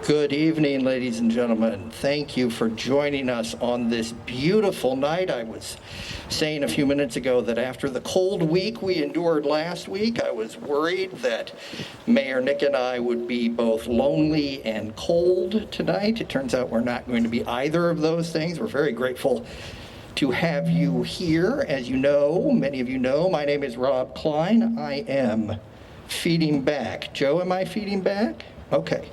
Good evening, ladies and gentlemen. Thank you for joining us on this beautiful night. I was saying a few minutes ago that after the cold week we endured last week, I was worried that Mayor Nick and I would be both lonely and cold tonight. It turns out we're not going to be either of those things. We're very grateful to have you here. As you know, many of you know, my name is Rob Klein. I am feeding back. Joe, am I feeding back? Okay.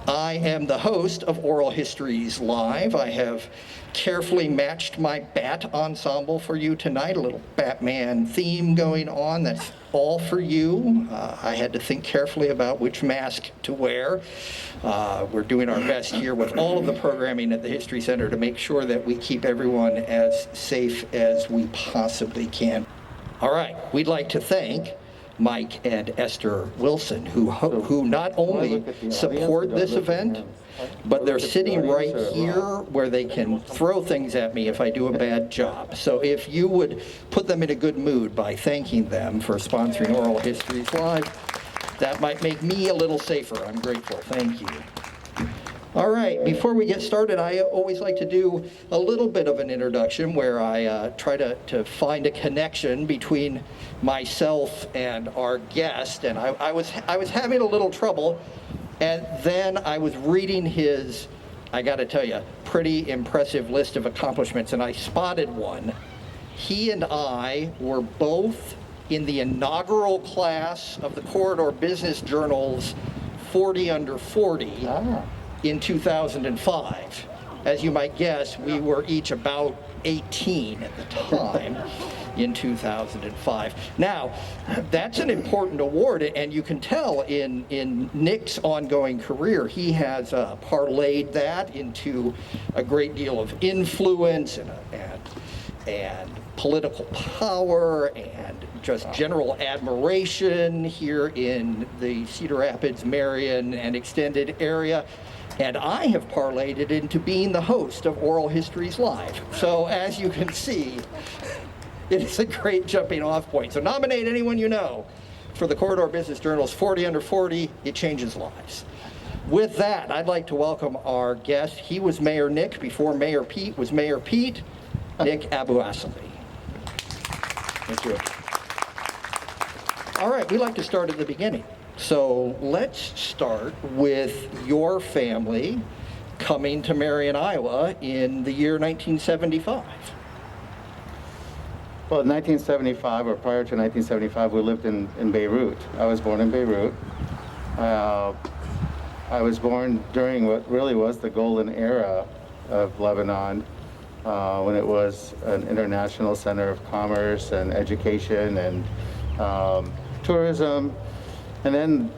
I am the host of Oral Histories Live. I have carefully matched my Bat ensemble for you tonight, a little Batman theme going on. That's all for you. I had to think carefully about which mask to wear. We're doing our best here with all of the programming at the History Center to make sure that we keep everyone as safe as we possibly can. All right, we'd like to thank Mike and Esther Wilson, who not only support this event, but they're sitting right here where they can throw things at me if I do a bad job. So if you would put them in a good mood by thanking them for sponsoring Oral Histories Live, that might make me a little safer. I'm grateful. Thank you. All right, before we get started, I always like to do a little bit of an introduction where I try to find a connection between myself and our guest. And I was having a little trouble, and then I was reading his, I got to tell you, pretty impressive list of accomplishments, and I spotted one. He and I were both in the inaugural class of the Corridor Business Journal's 40 Under 40. In 2005. As you might guess, we were each about 18 at the time in 2005. Now, that's an important award, and you can tell in Nick's ongoing career, he has parlayed that into a great deal of influence and political power and just general admiration here in the Cedar Rapids, Marion, and extended area. And I have parlayed it into being the host of Oral Histories Live. So as you can see, it is a great jumping off point. So nominate anyone you know for the Corridor Business Journal's 40 Under 40. It changes lives. With that, I'd like to welcome our guest. He was Mayor Nick before Mayor Pete was Mayor Pete. Nick AbouAssaly. Thank you. All right, we like to start at the beginning. So let's start with your family coming to Marion, Iowa in the year 1975. Well, in 1975, or prior to 1975, we lived in Beirut. I was born in Beirut. I was born during what really was the golden era of Lebanon, when it was an international center of commerce and education and tourism. And then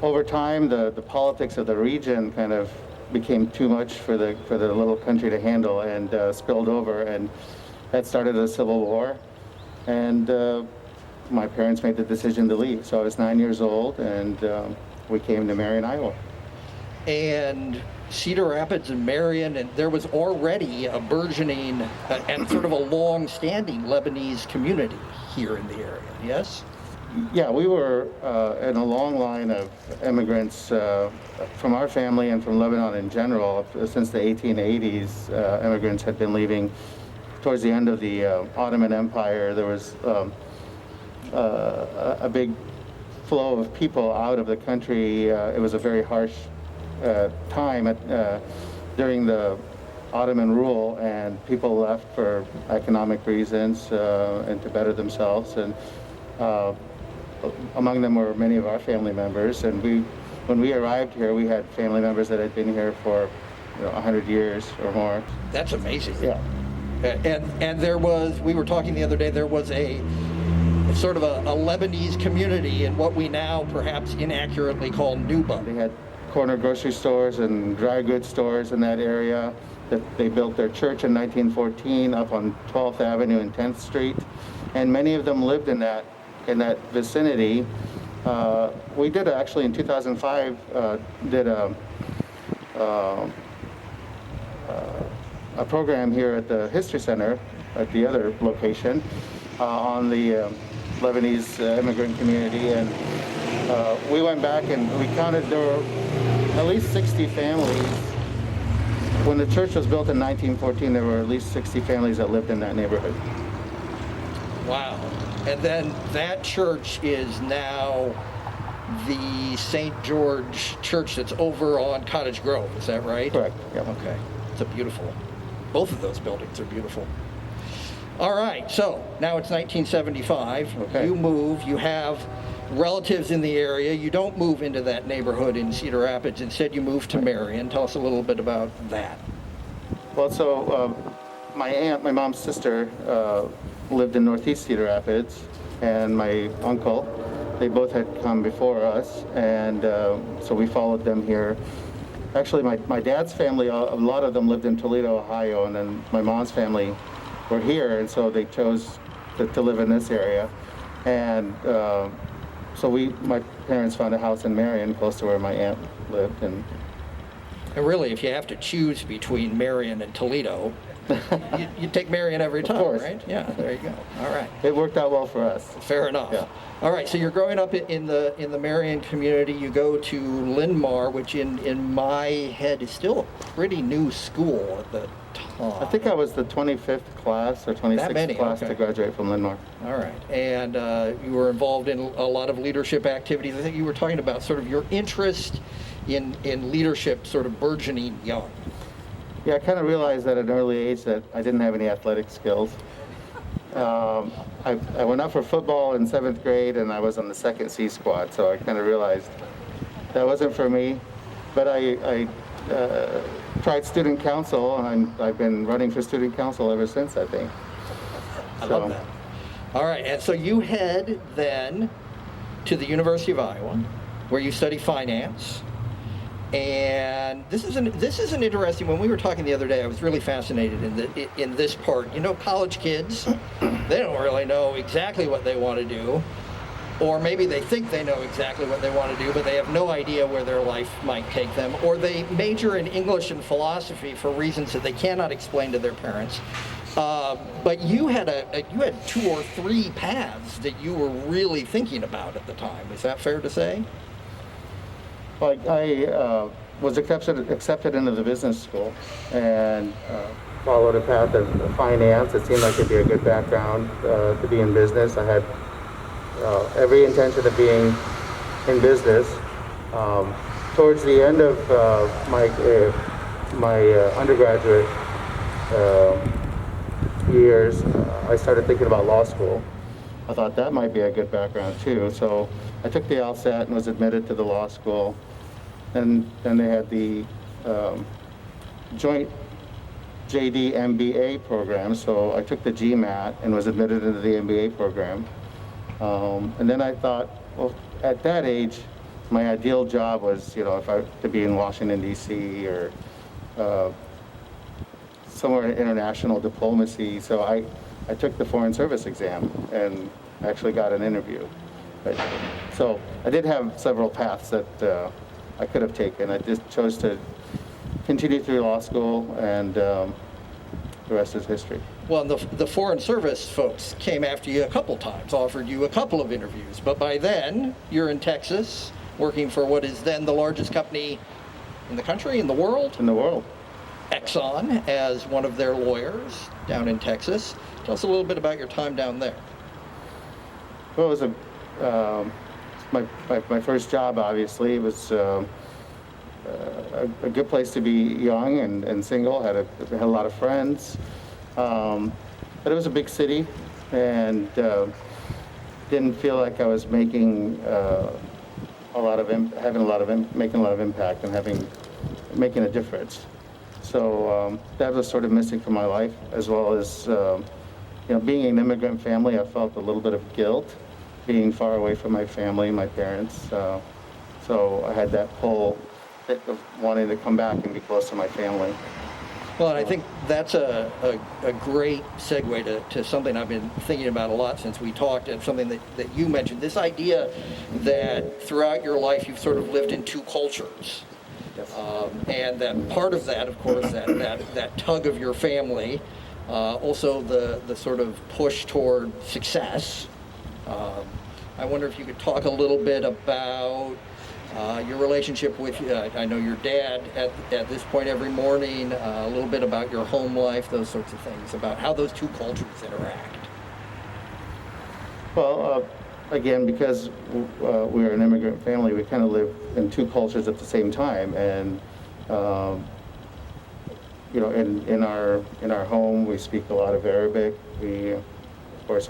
over time, the politics of the region kind of became too much for the little country to handle and spilled over, and that started a civil war. And my parents made the decision to leave. So I was 9 years old, and we came to Marion, Iowa. And Cedar Rapids and Marion, and there was already a burgeoning and sort of a long-standing Lebanese community here in the area, yes? Yeah, we were in a long line of immigrants from our family and from Lebanon in general. Since the 1880s, immigrants had been leaving. Towards the end of the Ottoman Empire, there was a big flow of people out of the country. It was a very harsh time during the Ottoman rule, and people left for economic reasons and to better themselves. And among them were many of our family members, and when we arrived here, we had family members that had been here for 100 years or more. That's amazing. Yeah. And there was, we were talking the other day, there was a sort of a Lebanese community in what we now perhaps inaccurately call Nuba. They had corner grocery stores and dry goods stores in that area. That they built their church in 1914 up on 12th Avenue and 10th Street, and many of them lived in that vicinity. We did actually in 2005 did a program here at the History Center at the other location on the Lebanese immigrant community, and we went back and we counted there were at least 60 families. When the church was built in 1914, there were at least 60 families that lived in that neighborhood. Wow. And then that church is now the St. George Church that's over on Cottage Grove, is that right? Correct. Yep. Okay. It's a beautiful, both of those buildings are beautiful. All right, so now it's 1975. Okay. You move, you have relatives in the area. You don't move into that neighborhood in Cedar Rapids. Instead, you move to Marion. Tell us a little bit about that. Well, so my aunt, my mom's sister, lived in Northeast Cedar Rapids, and my uncle, they both had come before us, and so we followed them here. Actually, my dad's family, a lot of them lived in Toledo, Ohio, and then my mom's family were here, and so they chose to live in this area. And so my parents found a house in Marion, close to where my aunt lived. And really, if you have to choose between Marion and Toledo, you take Marion every time, course. right? Yeah, there you go. All right. It worked out well for us. Fair enough. Yeah. All right, so you're growing up in the Marion community. You go to Linn-Mar, which in my head is still a pretty new school at the time. I think I was the 25th class or 26th class okay. to graduate from Linn-Mar. All right, and you were involved in a lot of leadership activities. I think you were talking about sort of your interest in leadership sort of burgeoning young. Yeah, I kind of realized at an early age that I didn't have any athletic skills. I went out for football in 7th grade, and I was on the 2nd C squad, so I kind of realized that wasn't for me. But I tried student council, and I've been running for student council ever since, I think. I love that. All right, and so you head then to the University of Iowa, where you study finance. And this is an interesting. When we were talking the other day, I was really fascinated in this part. You know, college kids, they don't really know exactly what they want to do, or maybe they think they know exactly what they want to do, but they have no idea where their life might take them, or they major in English and philosophy for reasons that they cannot explain to their parents. But you had you had 2 or 3 paths that you were really thinking about at the time. Is that fair to say? Well, I was accepted into the business school and followed a path of finance. It seemed like it'd be a good background to be in business. I had every intention of being in business. Towards the end of my undergraduate years, I started thinking about law school. I thought that might be a good background too. So I took the LSAT and was admitted to the law school. And then they had the joint JD MBA program. So I took the GMAT and was admitted into the MBA program. And then I thought, well, at that age, my ideal job was, to be in Washington, D.C. or somewhere in international diplomacy. So I took the Foreign Service exam and actually got an interview. So I did have several paths that I could have taken. I just chose to continue through law school, and the rest is history. Well, the Foreign Service folks came after you a couple times, offered you a couple of interviews, but by then you're in Texas working for what is then the largest company in the country, in the world? In the world. Exxon, as one of their lawyers down in Texas. Tell us a little bit about your time down there. Well, it was my first job, obviously. It was a good place to be young and single, had a lot of friends. But it was a big city, and didn't feel like I was making a lot of impact and making a difference. So that was sort of missing from my life, as well as being an immigrant family. I felt a little bit of guilt being far away from my family, my parents. So I had that pull of wanting to come back and be close to my family. Well, and I think that's a great segue to something I've been thinking about a lot since we talked, and something that you mentioned, this idea that throughout your life you've sort of lived in 2 cultures. Yes. And that part of that, of course, that tug of your family, also the sort of push toward success. I wonder if you could talk a little bit about your relationship with, I know your dad at this point every morning, a little bit about your home life, those sorts of things, about how those two cultures interact. Well, again, because we're an immigrant family, we kind of live in two cultures at the same time. And you know, in our home, we speak a lot of Arabic. We, of course,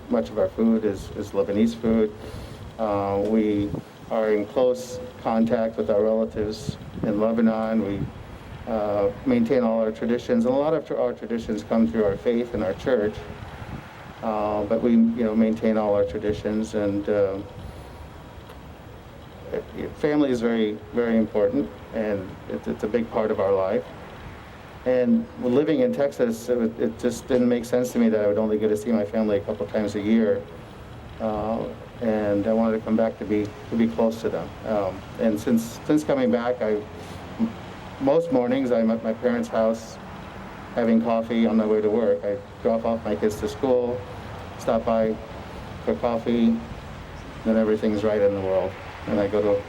much of our food is Lebanese food. We are in close contact with our relatives in Lebanon. We maintain all our traditions, and a lot of our traditions come through our faith and our church. But we, maintain all our traditions, and family is very, very important, and it's a big part of our life. And living in Texas, it just didn't make sense to me that I would only get to see my family a couple times a year. And I wanted to come back to be close to them. And since coming back, most mornings I'm at my parents' house having coffee on my way to work. I drop off my kids to school, stop by for coffee, then everything's right in the world. And I go to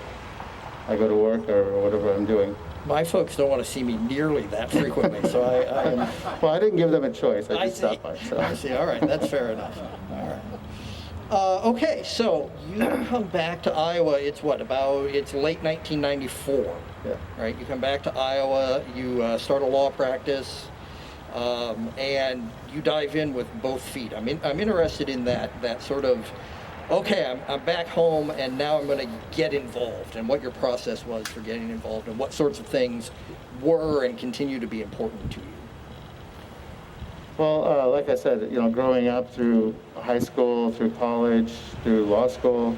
work or whatever I'm doing. My folks don't want to see me nearly that frequently, so I am... Well, I didn't give them a choice. I just stopped by. So. I see. All right, that's fair enough. All right. Okay, so you come back to Iowa. It's late 1994. Yeah. Right. You come back to Iowa. You start a law practice, and you dive in with both feet. I'm interested in that sort of. Okay, I'm back home, and now I'm going to get involved, and what your process was for getting involved, and what sorts of things were and continue to be important to you. Well, like I said, growing up through high school, through college, through law school,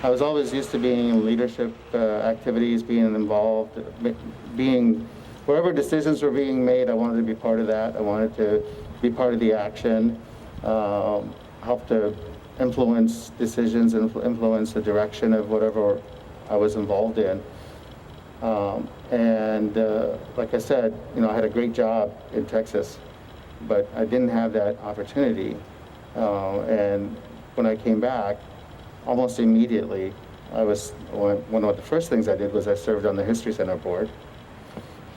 I was always used to being in leadership activities, being involved, wherever decisions were being made, I wanted to be part of that. I wanted to be part of the action, help to influence decisions and influence the direction of whatever I was involved in. Like I said, I had a great job in Texas, but I didn't have that opportunity. And when I came back, almost immediately, one of the first things I did was I served on the History Center board.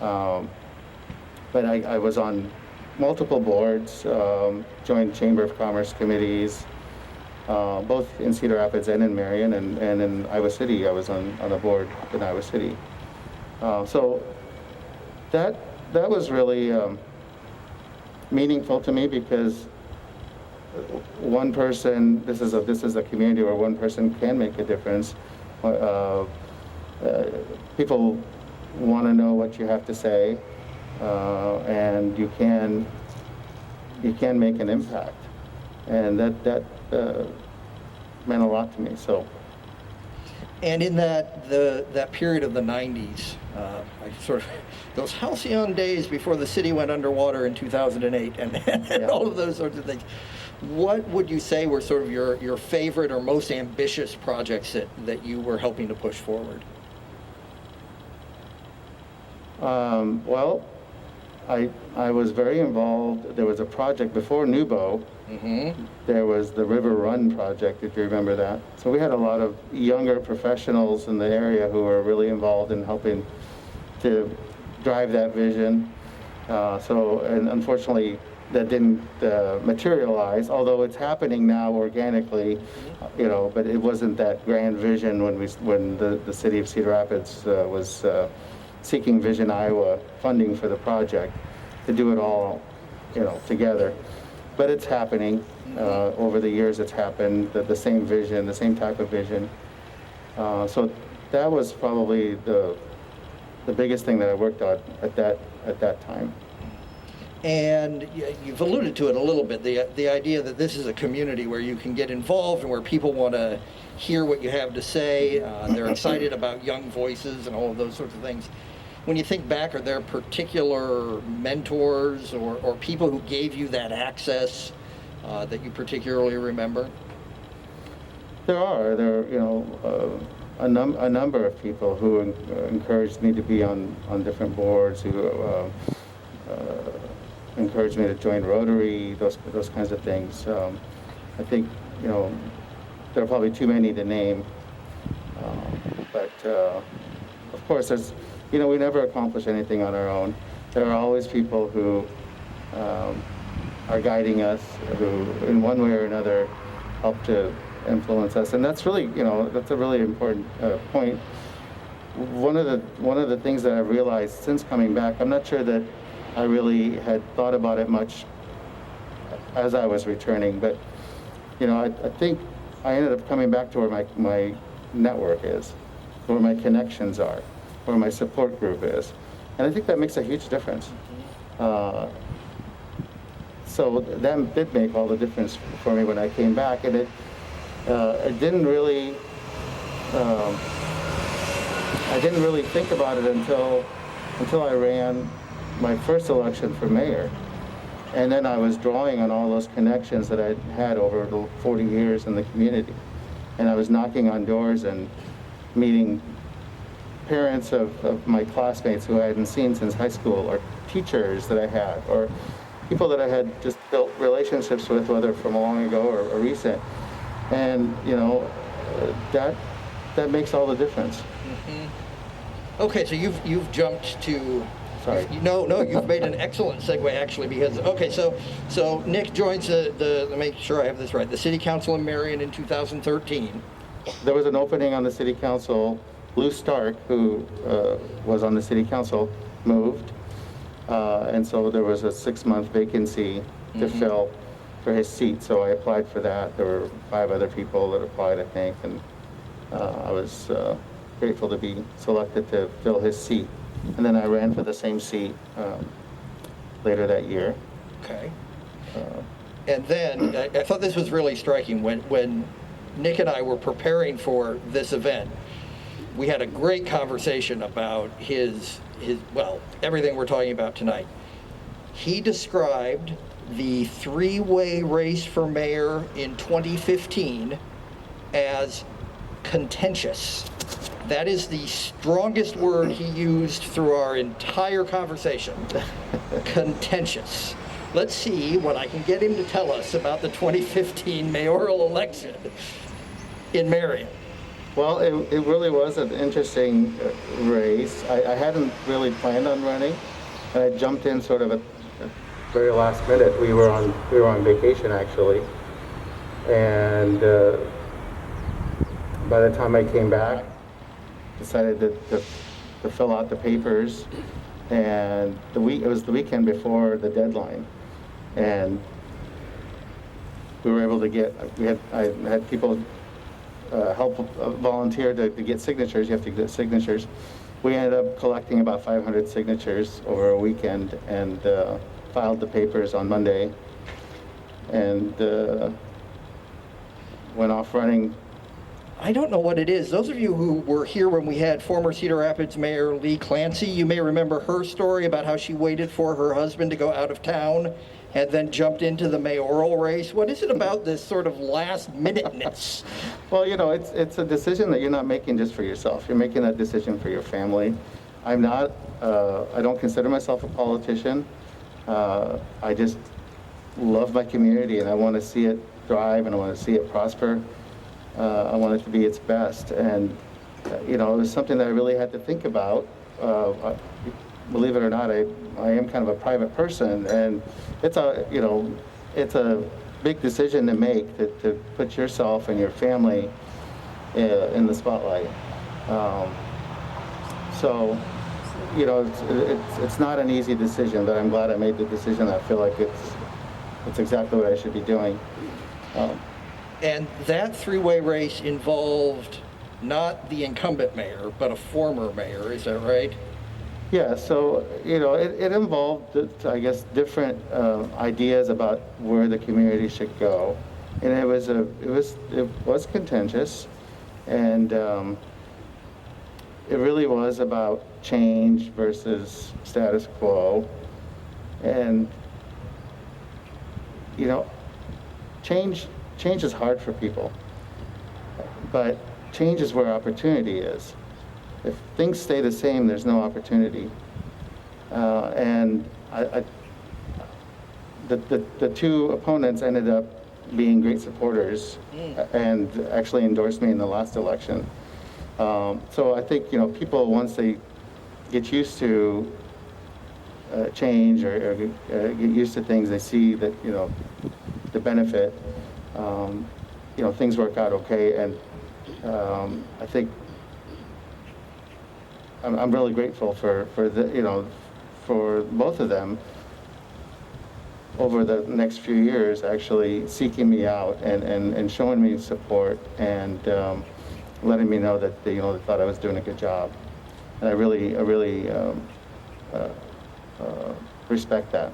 But I was on multiple boards, joined Chamber of Commerce committees, both in Cedar Rapids and in Marion, and in Iowa City. I was on a board in Iowa City. So that was really meaningful to me, because one person, this is a community where one person can make a difference. People want to know what you have to say, and you can make an impact, and that meant a lot to me. So. And in that period of the 90s, those halcyon days before the city went underwater in 2008, and all of those sorts of things, what would you say were sort of your favorite or most ambitious projects that you were helping to push forward? Well, I was very involved. There was a project before Nubo. Mm-hmm. There was the River Run project, if you remember that. So we had a lot of younger professionals in the area who were really involved in helping to drive that vision. And unfortunately, that didn't materialize, although it's happening now organically, but it wasn't that grand vision when the city of Cedar Rapids was seeking Vision Iowa funding for the project to do it all, together. But it's happening. Over the years, it's happened. The same vision, the same type of vision. So that was probably the biggest thing that I worked on at that time. And you've alluded to it a little bit, the idea that this is a community where you can get involved and where people want to hear what you have to say. They're excited about young voices and all of those sorts of things. When you think back, are there particular mentors or people who gave you that access that you particularly remember? There are a number of people who encouraged me to be on different boards, who encouraged me to join Rotary, those kinds of things. I think there are probably too many to name. But of course, there's, we never accomplish anything on our own. There are always people who are guiding us, who in one way or another help to influence us, and that's really, that's a really important point. One of the things that I've realized since coming back, I'm not sure that I really had thought about it much as I was returning, but I think I ended up coming back to where my network is, where my connections are, where my support group is, and I think that makes a huge difference. So that did make all the difference for me when I came back, and it didn't really. I didn't really think about it until I ran my first election for mayor. And then I was drawing on all those connections that I'd had over the 40 years in the community. And I was knocking on doors and meeting parents of my classmates who I hadn't seen since high school, or teachers that I had, or people that I had just built relationships with, whether from long ago or recent. And, that makes all the difference. Mm-hmm. Okay, so you've jumped to. Sorry. No, you've made an excellent segue actually, because so Nick joins the make sure I have this right, the City Council in Marion in 2013. There was an opening on the City Council. Lou Stark, who was on the City Council, moved, and so there was a 6-month vacancy to fill for his seat. So I applied for that. There were 5 other people that applied, I think, and I was grateful to be selected to fill his seat. And then I ran for the same seat later that year. Okay. And then I thought this was really striking when Nick and I were preparing for this event. We had a great conversation about his everything we're talking about tonight. He described the 3-way race for mayor in 2015 as contentious. That is the strongest word he used through our entire conversation. Contentious. Let's see what I can get him to tell us about the 2015 mayoral election in Marion. Well, it really was an interesting race. I hadn't really planned on running, and I jumped in sort of at the very last minute. We were on vacation actually, and by the time I came back, decided to fill out the papers, and it was the weekend before the deadline, and we were able to I had people help volunteer to get signatures. You have to get signatures. We ended up collecting about 500 signatures over a weekend, and filed the papers on Monday, and went off running. I don't know what it is. Those of you who were here when we had former Cedar Rapids Mayor Lee Clancy, you may remember her story about how she waited for her husband to go out of town and then jumped into the mayoral race. What is it about this sort of last-minuteness? Well, it's a decision that you're not making just for yourself. You're making that decision for your family. I don't consider myself a politician. I just love my community, and I want to see it thrive, and I want to see it prosper. I want it to be its best, and it was something that I really had to think about. Believe it or not, I am kind of a private person, and it's a big decision to make, to put yourself and your family in the spotlight. So it's not an easy decision, but I'm glad I made the decision. I feel like it's exactly what I should be doing. And that 3-way race involved not the incumbent mayor, but a former mayor, is that right? Yeah, so, it involved, I guess, different ideas about where the community should go. And it was contentious, and it really was about change versus status quo. And, change is hard for people, but change is where opportunity is. If things stay the same, there's no opportunity. And the 2 opponents ended up being great supporters and actually endorsed me in the last election. So I think, people, once they get used to change or get used to things, they see that, the benefit, things work out okay. And I think I'm really grateful for for both of them over the next few years, actually seeking me out and showing me support and letting me know that they thought I was doing a good job. And I really respect that.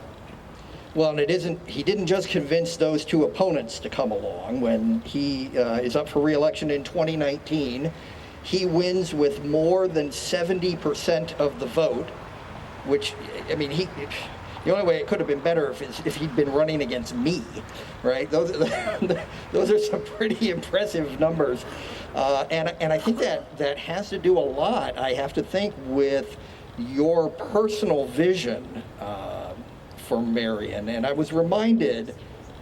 Well, and he didn't just convince those two opponents to come along. When he is up for re-election in 2019, he wins with more than 70% of the vote, which, I mean, the only way it could have been better if he'd been running against me, right? Those are some pretty impressive numbers. And I think that has to do a lot, I have to think, with your personal vision for Marion. And I was reminded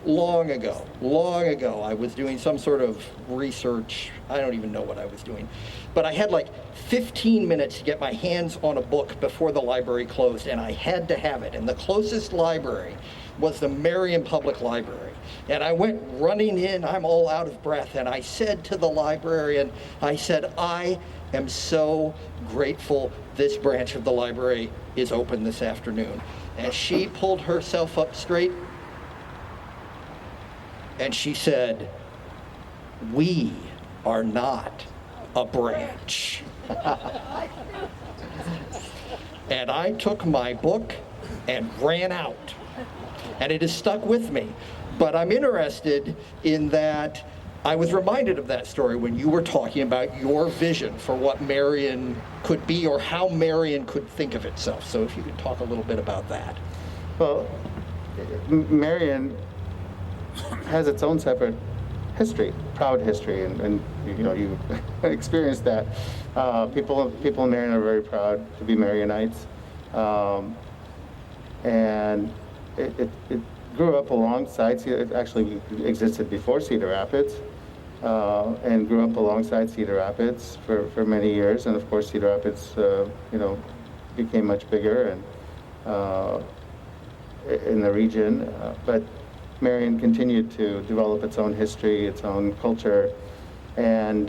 long ago, I was doing some sort of research. I don't even know what I was doing. But I had like 15 minutes to get my hands on a book before the library closed, and I had to have it. And the closest library was the Marion Public Library. And I went running in, I'm all out of breath, and I said to the librarian, I am so grateful this branch of the library is open this afternoon. And she pulled herself up straight, and she said, "We are not a branch." And I took my book and ran out. And it has stuck with me. But I'm interested in that I was reminded of that story when you were talking about your vision for what Marion could be or how Marion could think of itself. So if you could talk a little bit about that. Well, Marion has its own separate history, proud history, and you experienced that. People in Marion are very proud to be Marionites, and it grew up alongside. It actually existed before Cedar Rapids, and grew up alongside Cedar Rapids for many years. And of course, Cedar Rapids, became much bigger and in the region, but Marion continued to develop its own history, its own culture, and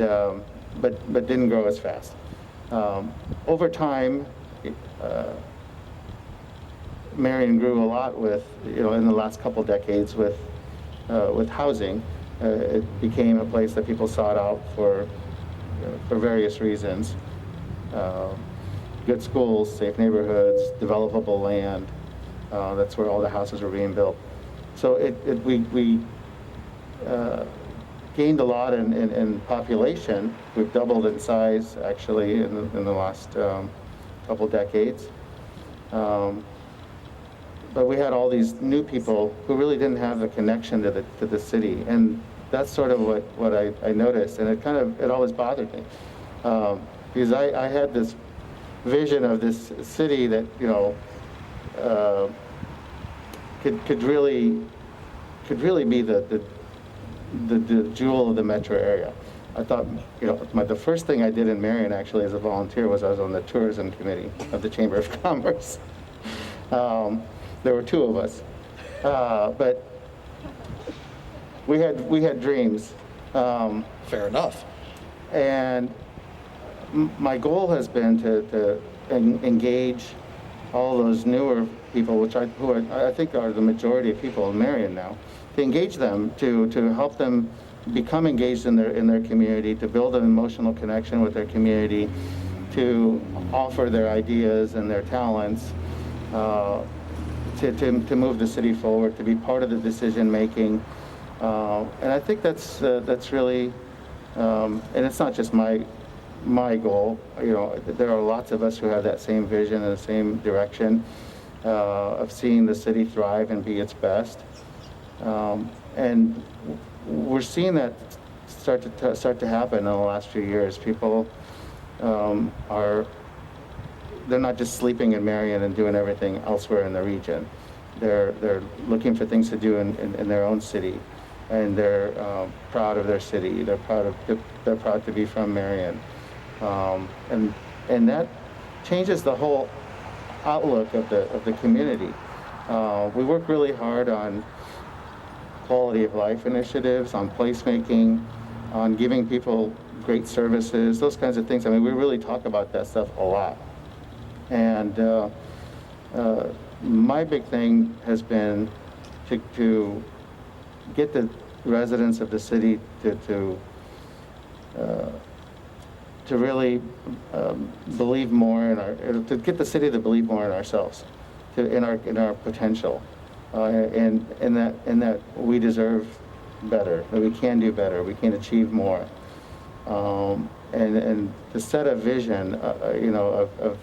but didn't grow as fast. Over time, Marion grew a lot with, in the last couple decades with housing. It became a place that people sought out for various reasons. Good schools, safe neighborhoods, developable land. That's where all the houses were being built. So we gained a lot in population. We've doubled in size, actually, in the last couple decades. But we had all these new people who really didn't have the connection to the city, and that's sort of what I noticed, and it always bothered me, because I had this vision of this city that could really be the jewel of the metro area. I thought, the first thing I did in Marion, actually, as a volunteer, was I was on the tourism committee of the Chamber of Commerce. There were two of us, but we had dreams. Fair enough. And my goal has been to engage all those newer people, who I think are the majority of people in Marion now, to engage them, to help them become engaged in their community, to build an emotional connection with their community, to offer their ideas and their talents, to move the city forward, to be part of the decision making, and I think that's really, and it's not just my goal. There are lots of us who have that same vision and the same direction of seeing the city thrive and be its best, and we're seeing that start to happen in the last few years. People they're not just sleeping in Marion and doing everything elsewhere in the region. They're looking for things to do in their own city, and they're proud of their city. They're proud to be from Marion, And that changes the whole outlook of the community. We work really hard on quality of life initiatives, on placemaking, on giving people great services, those kinds of things. I mean, we really talk about that stuff a lot. And my big thing has been to get the residents of the city to really believe more in to get the city to believe more in ourselves, in our potential, and that we deserve better, that we can do better, we can achieve more, and to set a vision, of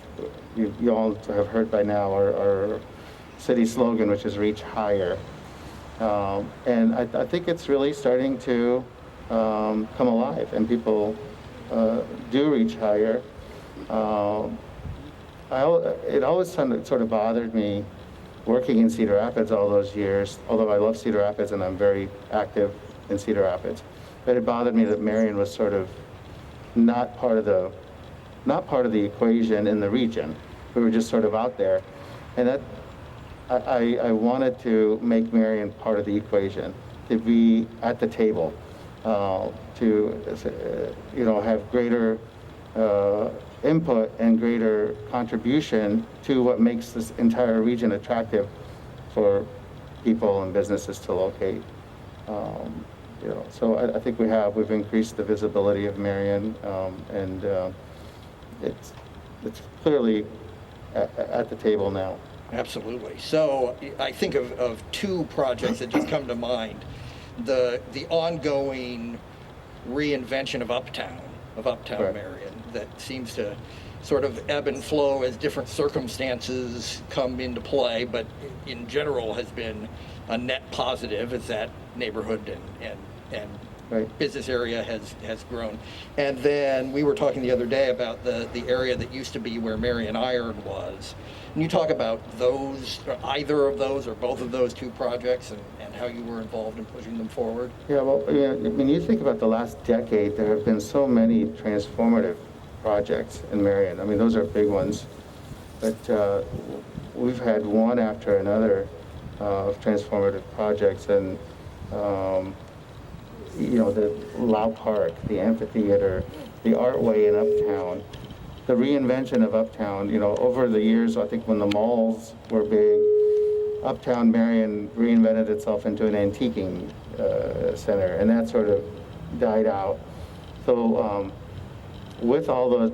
you all have heard by now our city slogan, which is "Reach Higher," and I think it's really starting to come alive, and people do reach higher. It always sort of bothered me working in Cedar Rapids all those years, although I love Cedar Rapids and I'm very active in Cedar Rapids. But it bothered me that Marion was sort of not part of the equation in the region. We were just sort of out there. And that I wanted to make Marion part of the equation, to be at the table, to have greater input and greater contribution to what makes this entire region attractive for people and businesses to locate. So I think we've increased the visibility of Marion, and it's clearly at the table now. Absolutely. So I think of two projects that just come to mind. The ongoing reinvention of Uptown Right. Marion, that seems to sort of ebb and flow as different circumstances come into play, but in general has been a net positive as that neighborhood and Right. business area has grown. And then we were talking the other day about the area that used to be where Marion Iron was. Can you talk about those, or either of those, or both of those two projects, and how you were involved in pushing them forward? Yeah, well, when you think about the last decade, there have been so many transformative projects in Marion. I mean, those are big ones. But we've had one after another of transformative projects, and the Lau Park, the amphitheater, the Artway in Uptown, the reinvention of Uptown. Over the years, I think when the malls were big, Uptown Marion reinvented itself into an antiquing center, and that sort of died out. So with all the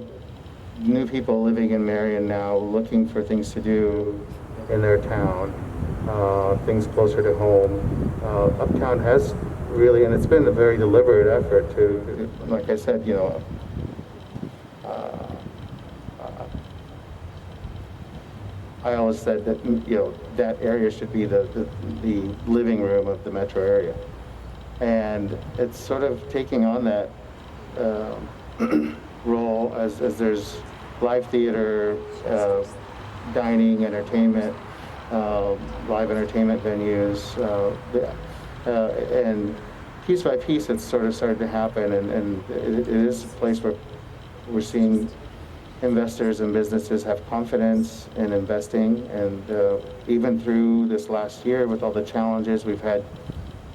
new people living in Marion now, looking for things to do in their town, things closer to home, Uptown has really, and it's been a very deliberate effort to, like I said, I always said that that area should be the living room of the metro area, and it's sort of taking on that role as there's live theater, dining, entertainment, live entertainment venues, and piece by piece it's sort of started to happen, and it is a place where we're seeing investors and businesses have confidence in investing, and even through this last year with all the challenges, we've had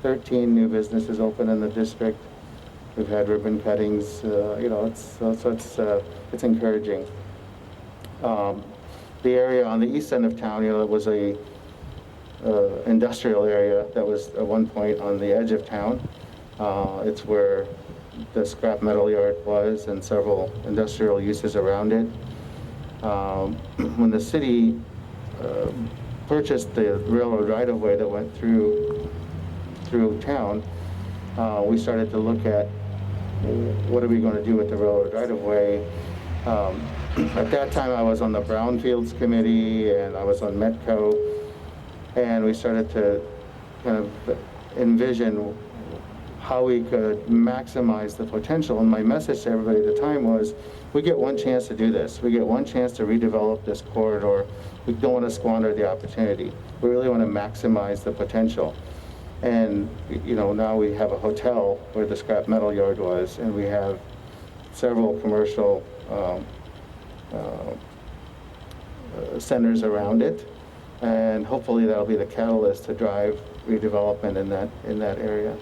13 new businesses open in the district. We've had ribbon cuttings, it's encouraging. The area on the east end of town, it was a industrial area that was at one point on the edge of town. It's where the scrap metal yard was, and several industrial uses around it. When the city purchased the railroad right-of-way that went through town, we started to look at what are we going to do with the railroad right-of-way. At that time, I was on the Brownfields Committee, and I was on Metco, and we started to kind of envision how we could maximize the potential. And my message to everybody at the time was, we get one chance to do this. We get one chance to redevelop this corridor. We don't want to squander the opportunity. We really want to maximize the potential. And now we have a hotel where the scrap metal yard was, and we have several commercial centers around it, and hopefully that'll be the catalyst to drive redevelopment in that area.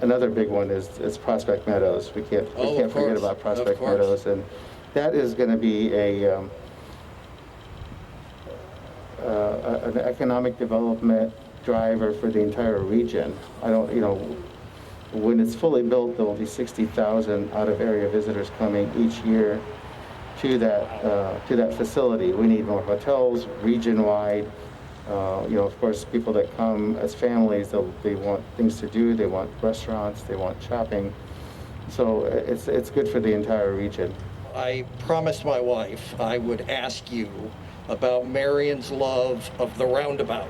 Another big one is Prospect Meadows. We can't forget about Prospect Meadows, and that is going to be an economic development driver for the entire region. When it's fully built, there will be 60,000 out-of-area visitors coming each year to that facility. We need more hotels, region-wide. Of course, people that come as families, they want things to do, they want restaurants, they want shopping. So it's good for the entire region. I promised my wife I would ask you about Marion's love of the Roundabout.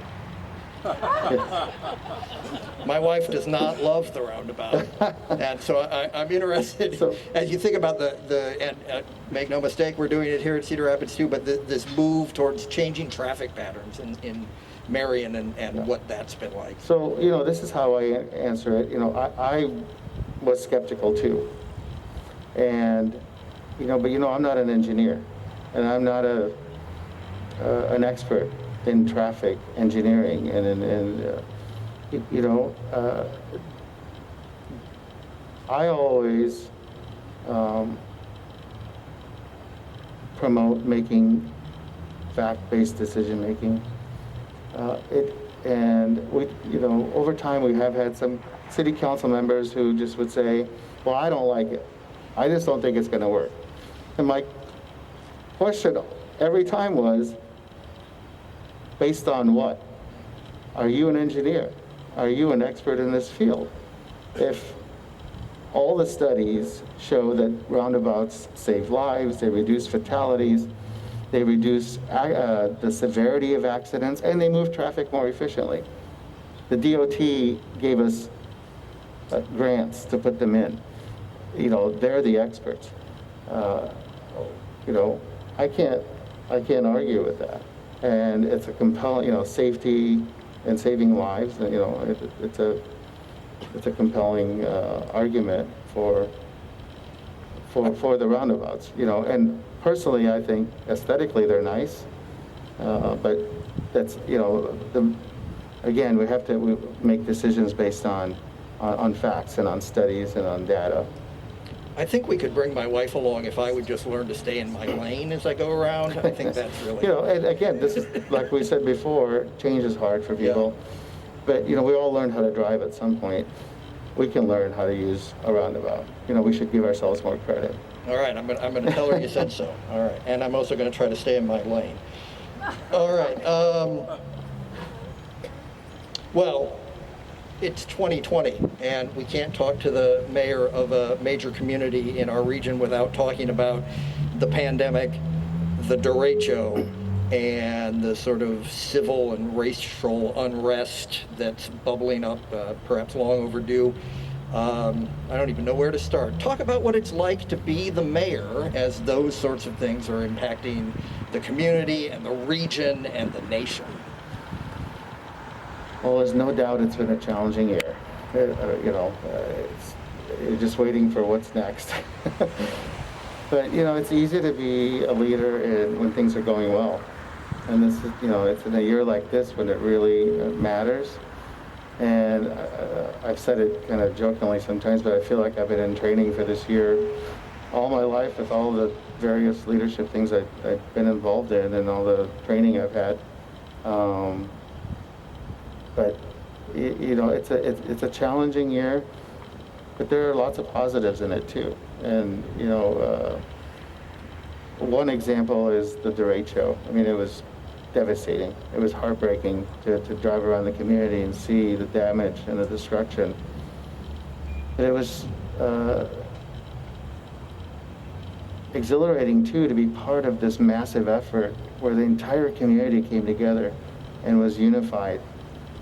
My wife does not love the Roundabout, and so I'm interested, as you think about and make no mistake, we're doing it here at Cedar Rapids too, but this move towards changing traffic patterns in Marion and what that's been like. So, this is how I answer it. I was skeptical too, and, but I'm not an engineer, and I'm not an expert in traffic engineering, I always promote making fact-based decision making. And we, over time we have had some city council members who just would say, well, I don't like it. I just don't think it's going to work. And my question every time was, based on what? Are you an engineer? Are you an expert in this field? If all the studies show that roundabouts save lives, they reduce fatalities, they reduce the severity of accidents, and they move traffic more efficiently. The DOT gave us grants to put them in. They're the experts. I can't argue with that. And it's a compelling, safety and saving lives. It's a compelling argument for the roundabouts. And personally, I think aesthetically they're nice, but that's again, we make decisions based on facts and on studies and on data. I think we could bring my wife along if I would just learn to stay in my lane as I go around. I think that's really... and again, this is, like we said before, change is hard for people. Yeah. But, we all learn how to drive at some point. We can learn how to use a roundabout. We should give ourselves more credit. All right, I'm going to tell her you said so. All right, and I'm also going to try to stay in my lane. All right. Well, it's 2020, and we can't talk to the mayor of a major community in our region without talking about the pandemic, the derecho, and the sort of civil and racial unrest that's bubbling up, perhaps long overdue. I don't even know where to start. Talk about what it's like to be the mayor as those sorts of things are impacting the community and the region and the nation. Well, there's no doubt it's been a challenging year. You're just waiting for what's next. But, it's easy to be a leader when things are going well. And this is, it's in a year like this when it really matters. And I've said it kind of jokingly sometimes, but I feel like I've been in training for this year all my life with all the various leadership things I've been involved in and all the training I've had. But it's a challenging year, but there are lots of positives in it too. And one example is the derecho. I mean, it was devastating. It was heartbreaking to drive around the community and see the damage and the destruction. But it was exhilarating too to be part of this massive effort where the entire community came together and was unified.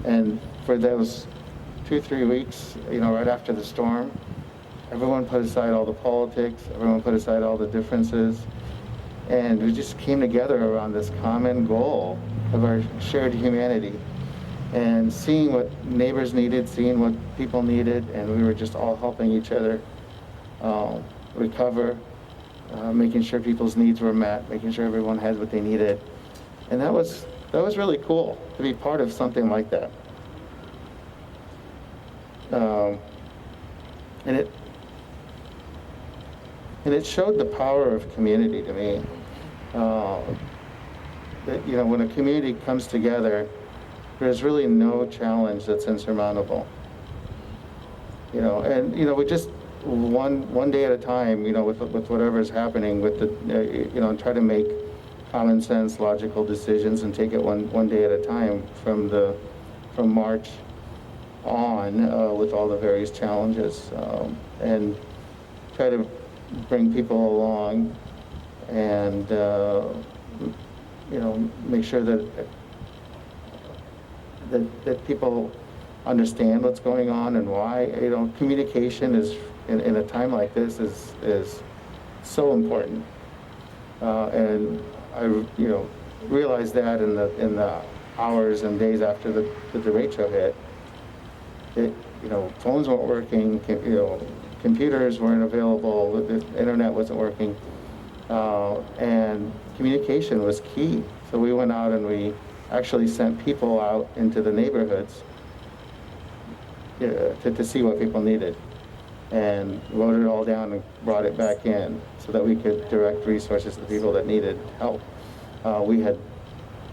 And for those 2-3 weeks, right after the storm, everyone put aside all the politics, everyone put aside all the differences, and we just came together around this common goal of our shared humanity and seeing what neighbors needed, seeing what people needed, and we were just all helping each other recover making sure people's needs were met, making sure everyone had what they needed. And that was really cool to be part of something like that. And it showed the power of community to me. That, you know, when a community comes together, there's really no challenge that's insurmountable. You know, and you know, we just one day at a time. You know, with whatever is happening, with the you know, and try to make common sense, logical decisions, and take it one day at a time from March on, with all the various challenges, and try to bring people along, and you know, make sure that people understand what's going on and why. You know, communication is in a time like this is so important, and I realized that in the hours and days after the derecho hit. Phones weren't working, computers weren't available, the internet wasn't working, and communication was key. So we went out and we actually sent people out into the neighborhoods to see what people needed, and wrote it all down and brought it back in so that we could direct resources to people that needed help. We had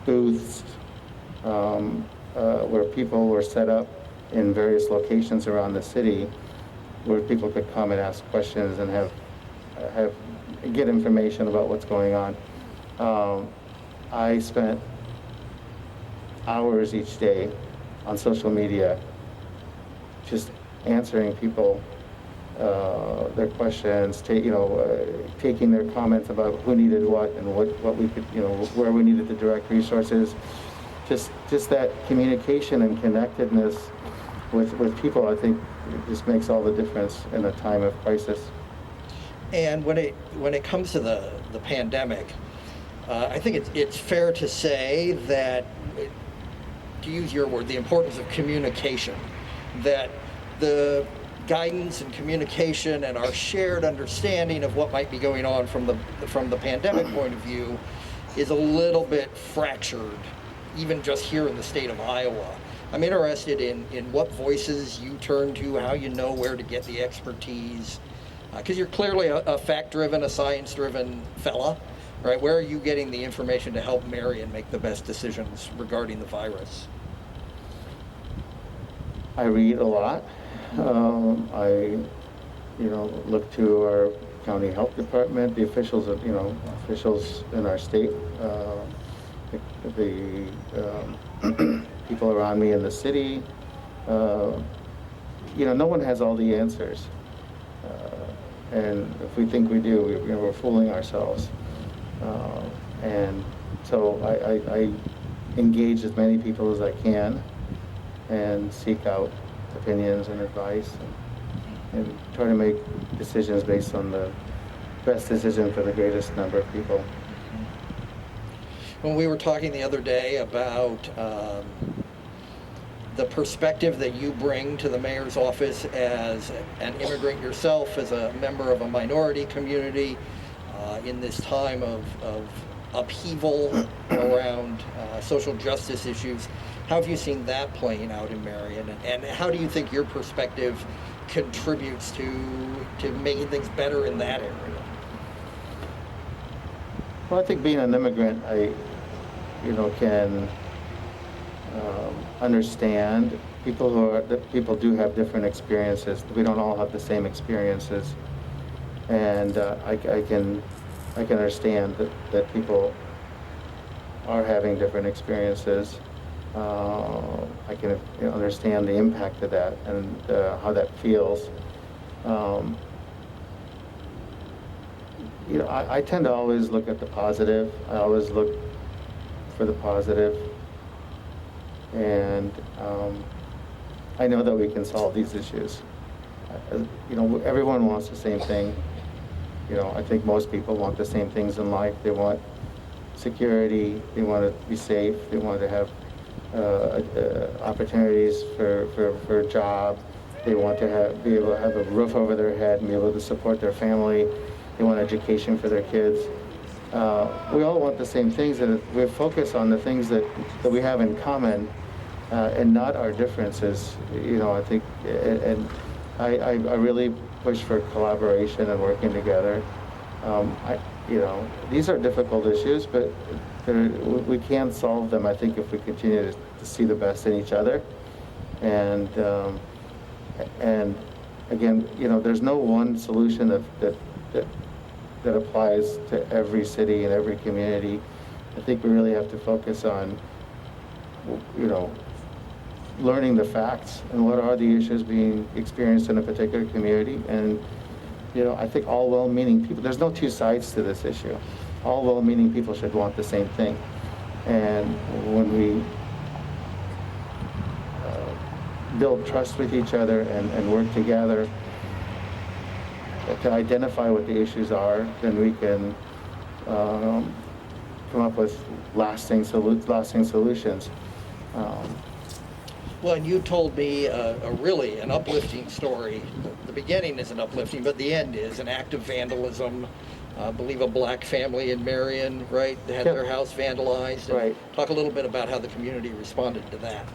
booths where people were set up in various locations around the city where people could come and ask questions and get information about what's going on. I spent hours each day on social media just answering people their questions, taking their comments about who needed what and what we could, where we needed to direct resources. Just that communication and connectedness with people, I think, just makes all the difference in a time of crisis. And when it comes to the pandemic, I think it's fair to say that, to use your word, the importance of communication, that the guidance and communication and our shared understanding of what might be going on from the pandemic point of view is a little bit fractured, even just here in the state of Iowa. I'm interested in what voices you turn to, how you know where to get the expertise, because you're clearly a fact-driven, a science-driven fella, right? Where are you getting the information to help Marion make the best decisions regarding the virus? I read a lot. I look to our county health department, the officials in our state, the people around me in the city. No one has all the answers, and if we think we do, we're fooling ourselves. And so I engage as many people as I can and seek out opinions and advice, and try to make decisions based on the best decision for the greatest number of people. When we were talking the other day about the perspective that you bring to the mayor's office as an immigrant yourself, as a member of a minority community, in this time of upheaval around social justice issues, how have you seen that playing out in Marion, and how do you think your perspective contributes to making things better in that area? Well, I think being an immigrant, I can understand people do have different experiences. We don't all have the same experiences, and I can understand that people are having different experiences. I can understand the impact of that and how that feels. I tend to always look at the positive. I always look for the positive, and I know that we can solve these issues. Everyone wants the same thing. I think most people want the same things in life. They want security. They want to be safe. They want to have opportunities for a job. They want to be able to have a roof over their head and be able to support their family. they want education for their kids. We all want the same things, and we focus on the things that we have in common, and not our differences. I think, and I really push for collaboration and working together. These are difficult issues, but we can solve them, I think, if we continue to see the best in each other. And again, there's no one solution that applies to every city and every community. I think we really have to focus on, learning the facts and what are the issues being experienced in a particular community. And, I think all well-meaning people, there's no two sides to this issue. All well-meaning people should want the same thing. And when we build trust with each other and work together to identify what the issues are, then we can come up with lasting solutions. Well, and you told me really an uplifting story. The beginning isn't uplifting, but the end is an act of vandalism. I believe a black family in Marion, right? They had their house vandalized. Right. Talk a little bit about how the community responded to that.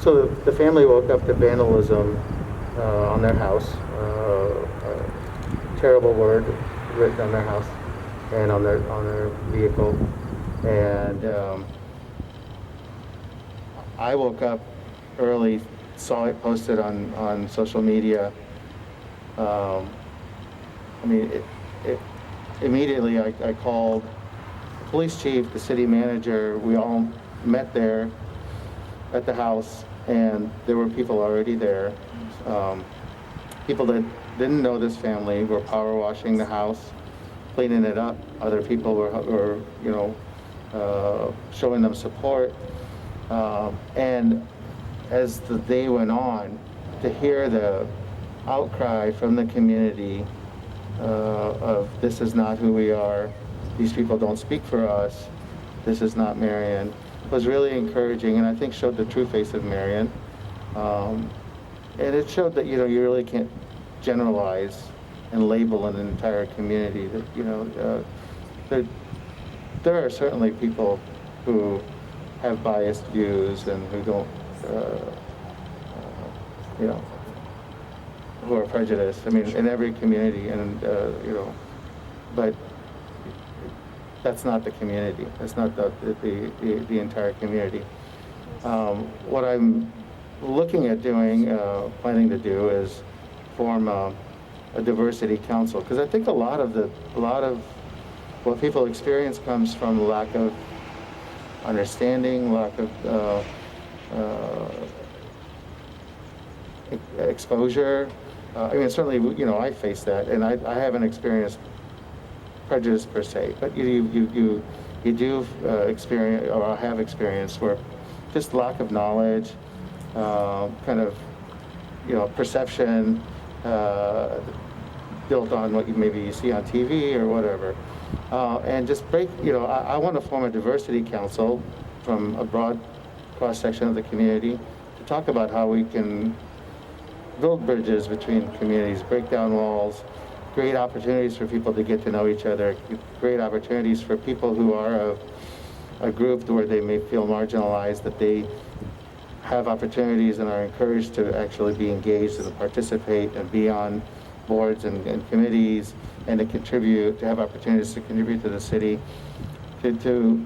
So the family woke up to vandalism on their house. A terrible word written on their house and on their vehicle. And I woke up early, saw it posted on social media. Immediately I called the police chief, the city manager. We all met there at the house, and there were people already there. People that didn't know this family were power washing the house, cleaning it up. Other people were showing them support. And as the day went on, to hear the outcry from the community of this is not who we are, these people don't speak for us, this is not Marion, was really encouraging, and I think showed the true face of Marion. And it showed that you really can't generalize and label an entire community. That there are certainly people who have biased views and who don't, who are prejudiced. In every community, and but that's not the community. That's not the entire community. What I'm looking at doing, planning to do, is form a diversity council, because I think a lot of what people experience comes from lack of understanding, lack of exposure. Certainly, I face that, and I haven't experienced prejudice per se, but you do experience, or have experienced, where just lack of knowledge, perception built on what maybe you see on TV or whatever, and just break. I want to form a diversity council from a broad cross section of the community to talk about how we can build bridges between communities, break down walls, create opportunities for people to get to know each other, create opportunities for people who are a group where they may feel marginalized, that they have opportunities and are encouraged to actually be engaged and participate and be on boards and committees, and to contribute, to have opportunities to contribute to the city, to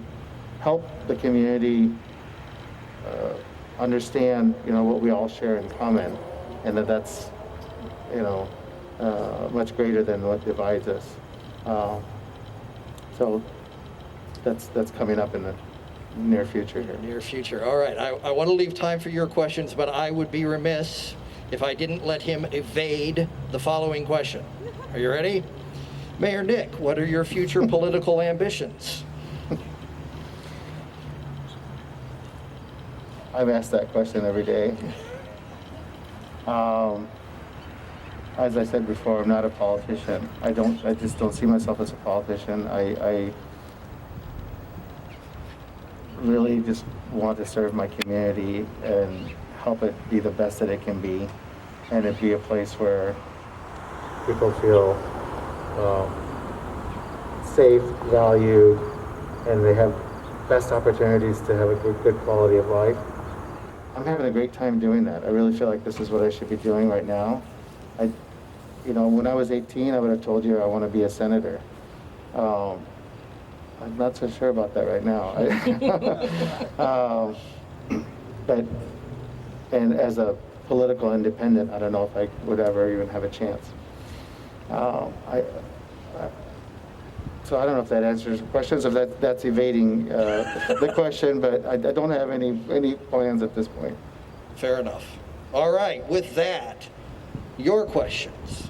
help the community understand, what we all share in common, and that's, much greater than what divides us. So that's coming up in the near future here. Near future. All right. I want to leave time for your questions, but I would be remiss if I didn't let him evade the following question. Are you ready? Mayor Nick, what are your future political ambitions? I'm asked that question every day. As I said before, I'm not a politician. I just don't see myself as a politician. I really just want to serve my community and help it be the best that it can be, and it be a place where people feel safe, valued, and they have best opportunities to have a good quality of life. I'm having a great time doing that. I really feel like this is what I should be doing right now. When I was 18, I would have told you I want to be a senator. I'm not so sure about that right now. And as a political independent, I don't know if I would ever even have a chance. So I don't know if that answers the question, so that's evading the question, but I don't have any plans at this point. Fair enough. All right, with that, your questions.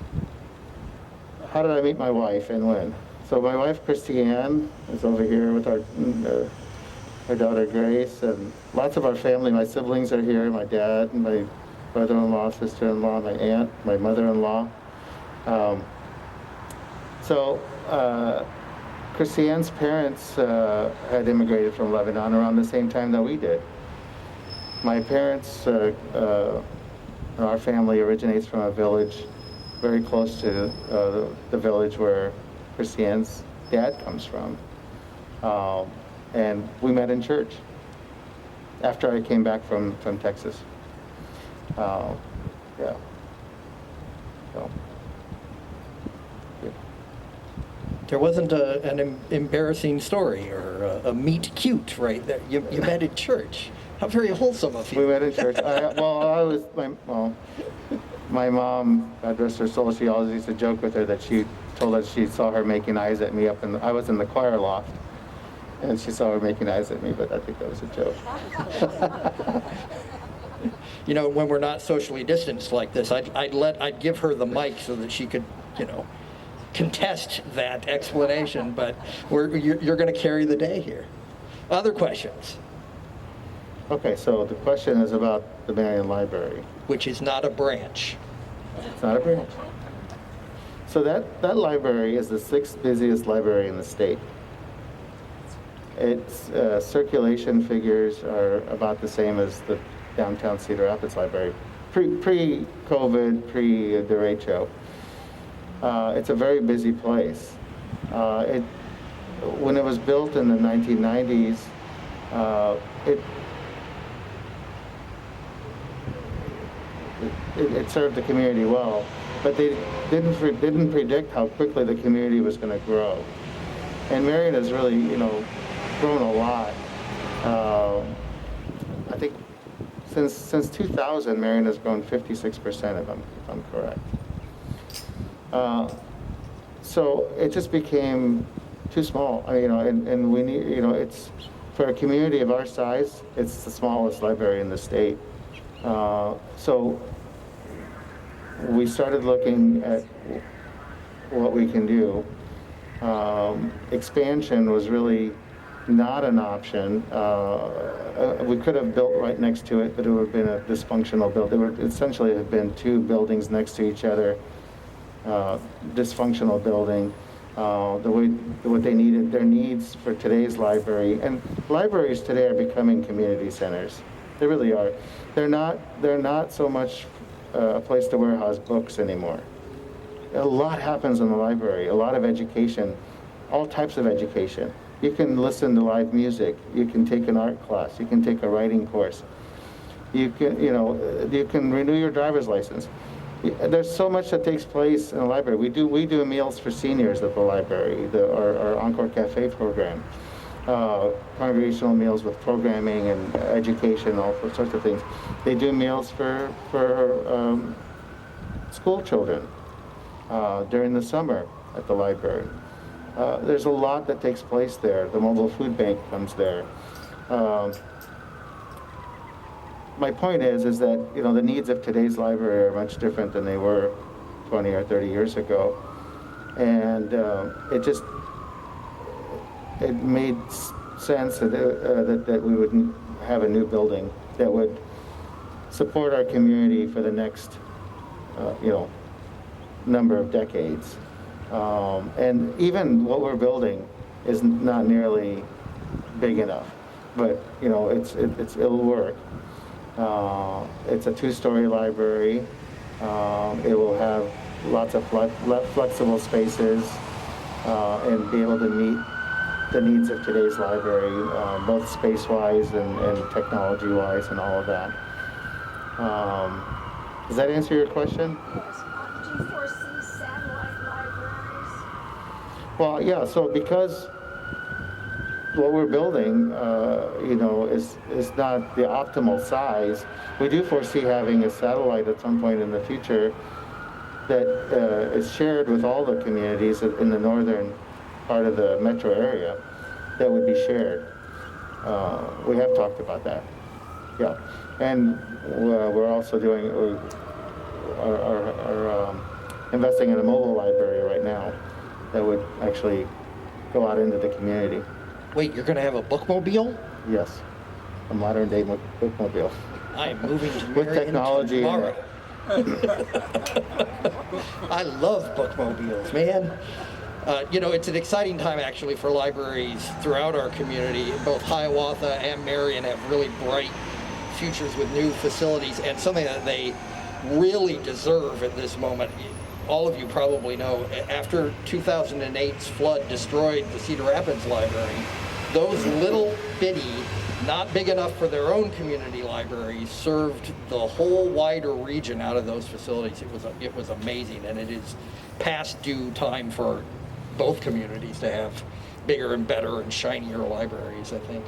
How did I meet my wife and when? So my wife, Christiane, is over here with our daughter, Grace, and lots of our family. My siblings are here, my dad, and my brother-in-law, sister-in-law, my aunt, my mother-in-law. Christiane's parents had immigrated from Lebanon around the same time that we did. My parents, our family originates from a village very close to the village where Christiane's dad comes from. And we met in church after I came back from Texas. Yeah. So. There wasn't an embarrassing story or a meet cute right there. You met in church. How very wholesome of you. We met in church. My mom, God rest her soul, she always used to joke with her that she told us she saw her making eyes at me I was in the choir loft, and she saw her making eyes at me, but I think that was a joke. When we're not socially distanced like this, I'd give her the mic so that she could, contest that explanation, but you're going to carry the day here. Other questions? Okay, so the question is about the Marion Library. Which is not a branch. It's not a branch. So that library is the 6th busiest library in the state. Its circulation figures are about the same as the downtown Cedar Rapids Library, pre-COVID, pre-derecho. It's a very busy place. When it was built in the 1990s, it served the community well, but they didn't predict how quickly the community was going to grow. And Marion has really, grown a lot. I think since 2000, Marion has grown 56% of them, if I'm correct. So it just became too small. And we need, it's for a community of our size, it's the smallest library in the state. So we started looking at what we can do. Expansion was really not an option. We could have built right next to it, but it would have been a dysfunctional building. It would essentially have been 2 buildings next to each other, dysfunctional building. What they needed, their needs for today's library, and libraries today are becoming community centers. They really are. They're not so much a place to warehouse books anymore. A lot happens in the library, a lot of education, all types of education. You can listen to live music, you can take an art class, you can take a writing course, you can renew your driver's license. There's so much that takes place in the library. We do meals for seniors at the library, our Encore Cafe program, congregational meals with programming and education, all sorts of things. They do meals for school children during the summer at the library. There's a lot that takes place there. The mobile food bank comes there. My point is that the needs of today's library are much different than they were 20 or 30 years ago, and it made sense that we would have a new building that would support our community for the next number of decades. And even what we're building is not nearly big enough, but it'll work. It's a 2-story library. It will have lots of flexible spaces. and be able to meet the needs of today's library, both space-wise and technology-wise and all of that. Does that answer your question? Yes. Do you foresee satellite libraries? Well, yeah, so because what we're building, is not the optimal size, we do foresee having a satellite at some point in the future that is shared with all the communities in the northern part of the metro area that would be shared. We have talked about that. Yeah, and we're also doing, investing in a mobile library right now that would actually go out into the community. Wait, you're going to have a bookmobile? Yes, a modern day bookmobile. I am moving to With Marion technology in tomorrow. it. I love bookmobiles, man. It's an exciting time actually for libraries throughout our community. Both Hiawatha and Marion have really bright futures with new facilities, and something that they really deserve at this moment. All of you probably know, after 2008's flood destroyed the Cedar Rapids Library, those little bitty, not big enough for their own community libraries, served the whole wider region out of those facilities. It was amazing, and it is past due time for both communities to have bigger and better and shinier libraries, I think.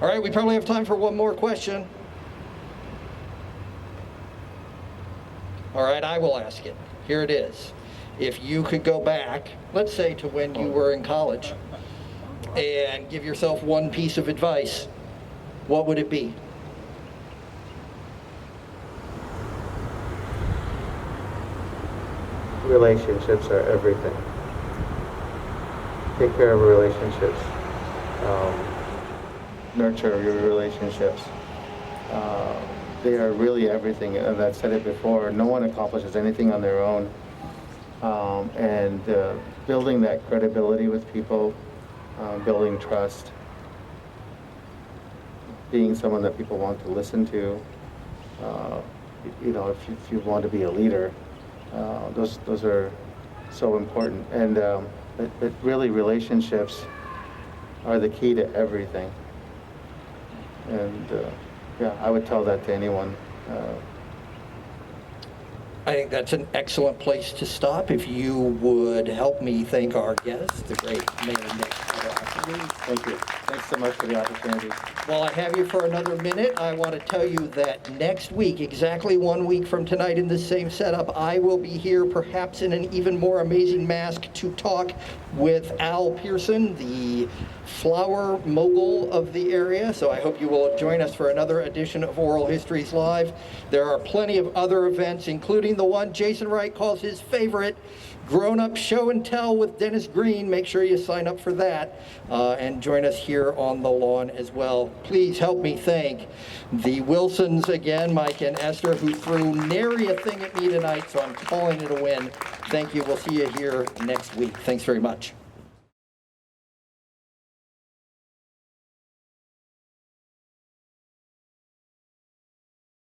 All right, we probably have time for one more question. All right, I will ask it. Here it is. If you could go back, let's say to when you were in college, and give yourself one piece of advice, what would it be? Relationships are everything. Take care of relationships. Nurture your relationships. They are really everything. And I've said it before, no one accomplishes anything on their own. Building that credibility with people, building trust, being someone that people want to listen to. If you want to be a leader, those are so important. And but really, relationships are the key to everything. And I would tell that to anyone. I think that's an excellent place to stop. If you would help me thank our guest, the great Mayor Nick AbouAssaly. Thank you. Thanks so much for the opportunity. While I have you for another minute, I want to tell you that next week, exactly 1 week from tonight in this same setup, I will be here, perhaps in an even more amazing mask, to talk with Al Pearson, the flower mogul of the area. So I hope you will join us for another edition of Oral Histories Live. There are plenty of other events, including the one Jason Wright calls his favorite, Grown-Up Show and Tell with Dennis Green. Make sure you sign up for that and join us here on the lawn as well. Please help me thank the Wilsons again, Mike and Esther, who threw nary a thing at me tonight, so I'm calling it a win. Thank you. We'll see you here next week. Thanks very much.